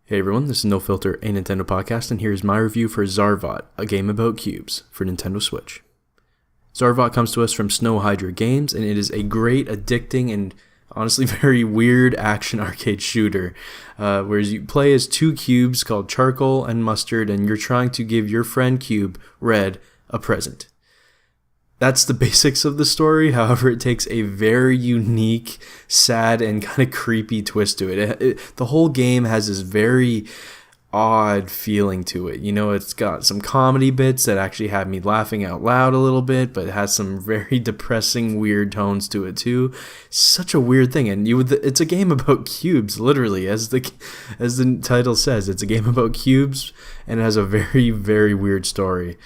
Hey everyone, this is No Filter, a Nintendo podcast, and here's my review for ZARVOT, a game about cubes for Nintendo Switch. ZARVOT comes to us from Snow Hydra Games, and it is a great, addicting, and honestly very weird action arcade shooter, whereas you play as two cubes called Charcoal and Mustard, and you're trying to give your friend Cube, Red, a present. That's the basics of the story. However, it takes a very unique, sad, and kind of creepy twist to it. The whole game has this very odd feeling to it. You know, it's got some comedy bits that actually have me laughing out loud a little bit, but it has some very depressing, weird tones to it too. Such a weird thing, and it's a game about cubes, literally, as the title says. It's a game about cubes, and it has a very, very weird story.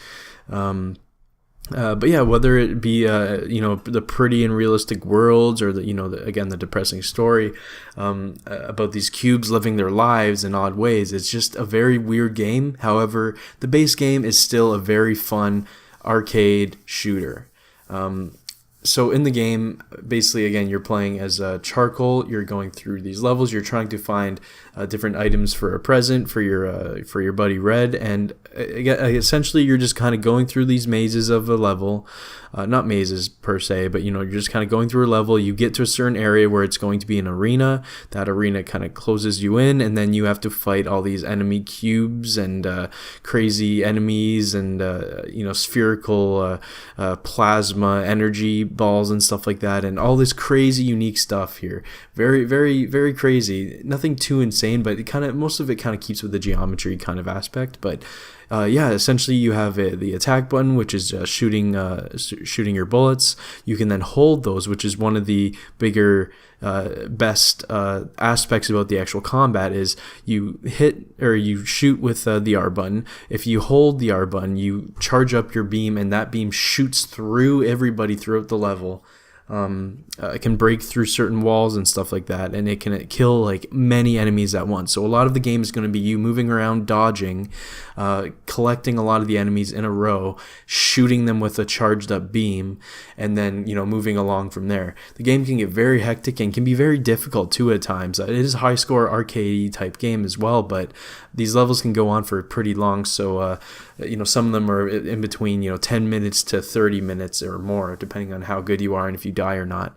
But yeah, whether it be the pretty and realistic worlds, or the depressing story about these cubes living their lives in odd ways, it's just a very weird game. However, the base game is still a very fun arcade shooter. So in the game, basically, again, you're playing as Charcoal. You're going through these levels. You're trying to find different items for a present for your buddy Red, and essentially you're just kind of going through these mazes of a level. Not mazes per se, but you're just kind of going through a level. You get to a certain area where it's going to be an arena. That arena kind of closes you in, and then you have to fight all these enemy cubes and crazy enemies and spherical plasma energy balls and stuff like that, and all this crazy unique stuff here. Very, very, very crazy. Nothing too insane, but most of it kind of keeps with the geometry kind of aspect. But essentially you have the attack button, which is shooting your bullets. You can then hold those, which is one of the bigger best aspects about the actual combat. Is you hit or you shoot with the R button. If you hold the R button, you charge up your beam, and that beam shoots through everybody throughout the level. It can break through certain walls and stuff like that, and it can kill like many enemies at once. So a lot of the game is going to be you moving around, dodging, collecting a lot of the enemies in a row, shooting them with a charged up beam, and then moving along from there. The game can get very hectic and can be very difficult too at times. It is a high score arcade type game as well, but these levels can go on for pretty long. So some of them are in between 10 minutes to 30 minutes or more, depending on how good you are and if you die or not.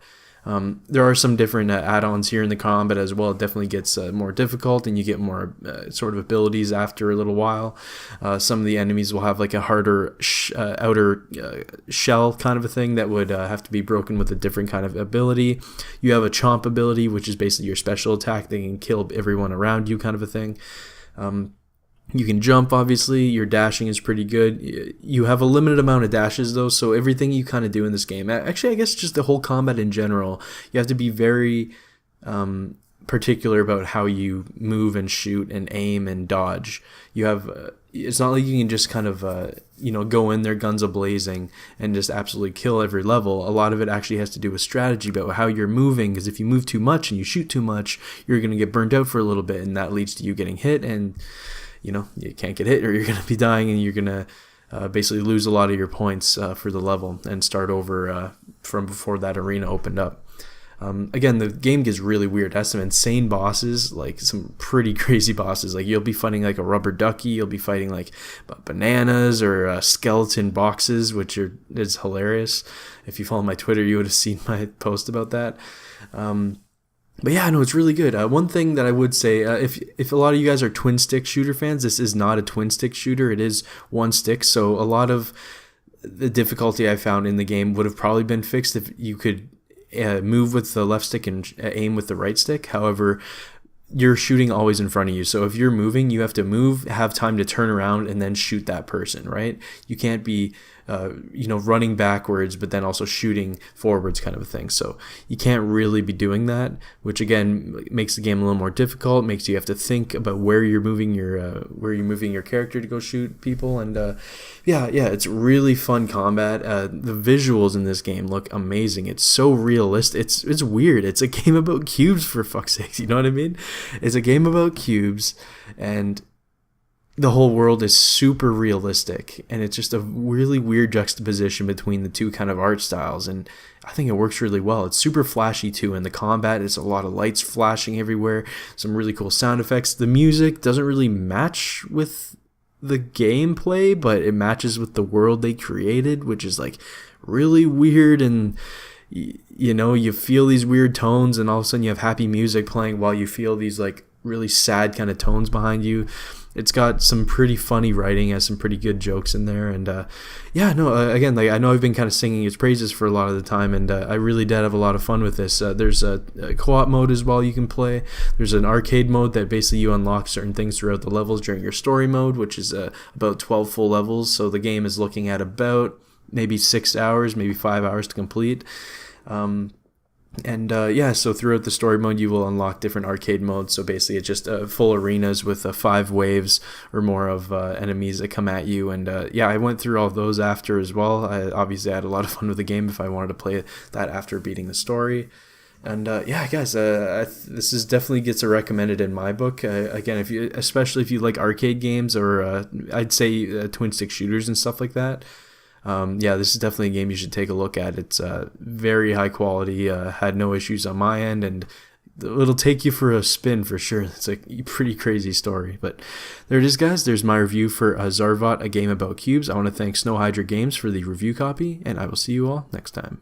There are some different add-ons here in the combat as well. It definitely gets more difficult, and you get more sort of abilities after a little while. Some of the enemies will have like a harder outer shell kind of a thing that would have to be broken with a different kind of ability. You have a chomp ability, which is basically your special attack that can kill everyone around you kind of a thing. You can jump, obviously. Your dashing is pretty good. You have a limited amount of dashes, though, so everything you kind of do in this game, actually, I guess just the whole combat in general, you have to be very particular about how you move and shoot and aim and dodge. You have it's not like you can just kind of go in there guns a-blazing and just absolutely kill every level. A lot of it actually has to do with strategy about how you're moving, because if you move too much and you shoot too much, you're going to get burnt out for a little bit, and that leads to you getting hit, and you can't get hit, or you're going to be dying, and you're going to basically lose a lot of your points for the level and start over from before that arena opened up. Again, the game gets really weird. It has some insane bosses, like some pretty crazy bosses. Like you'll be fighting like a rubber ducky, you'll be fighting like bananas or skeleton boxes, which is hilarious. If you follow my Twitter, you would have seen my post about that. But yeah, no, it's really good. One thing that I would say, if a lot of you guys are twin stick shooter fans, this is not a twin stick shooter. It is one stick. So a lot of the difficulty I found in the game would have probably been fixed if you could move with the left stick and aim with the right stick. However, you're shooting always in front of you. So if you're moving, you have to move, have time to turn around, and then shoot that person, right? You can't be running backwards, but then also shooting forwards kind of a thing. So you can't really be doing that, which again makes the game a little more difficult, makes you have to think about where you're moving your character to go shoot people. And it's really fun combat. The visuals in this game look amazing. It's so realistic. It's weird. It's a game about cubes, for fuck's sake. You know what I mean? It's a game about cubes, and the whole world is super realistic, and it's just a really weird juxtaposition between the two kind of art styles, and I think it works really well. It's super flashy too, and the combat is a lot of lights flashing everywhere, some really cool sound effects. The music doesn't really match with the gameplay, but it matches with the world they created, which is like really weird. And you know, you feel these weird tones, and all of a sudden you have happy music playing while you feel these like really sad kind of tones behind you. It's got some pretty funny writing, has some pretty good jokes in there, and again, like I know I've been kind of singing its praises for a lot of the time, and I really did have a lot of fun with this. There's a co-op mode as well you can play. There's an arcade mode that basically you unlock certain things throughout the levels during your story mode, which is about 12 full levels. So the game is looking at about maybe 6 hours, maybe 5 hours to complete. So throughout the story mode, you will unlock different arcade modes. So basically, it's just full arenas with 5 waves or more of enemies that come at you. And I went through all of those after as well. I obviously had a lot of fun with the game if I wanted to play that after beating the story. And guys, this is definitely gets a recommended in my book. Again, especially if you like arcade games, or I'd say twin stick shooters and stuff like that. This is definitely a game you should take a look at. It's very high quality, had no issues on my end, and it'll take you for a spin for sure. It's a pretty crazy story. But there it is, guys. There's my review for ZARVOT, a game about cubes. I want to thank Snow Hydra Games for the review copy, and I will see you all next time.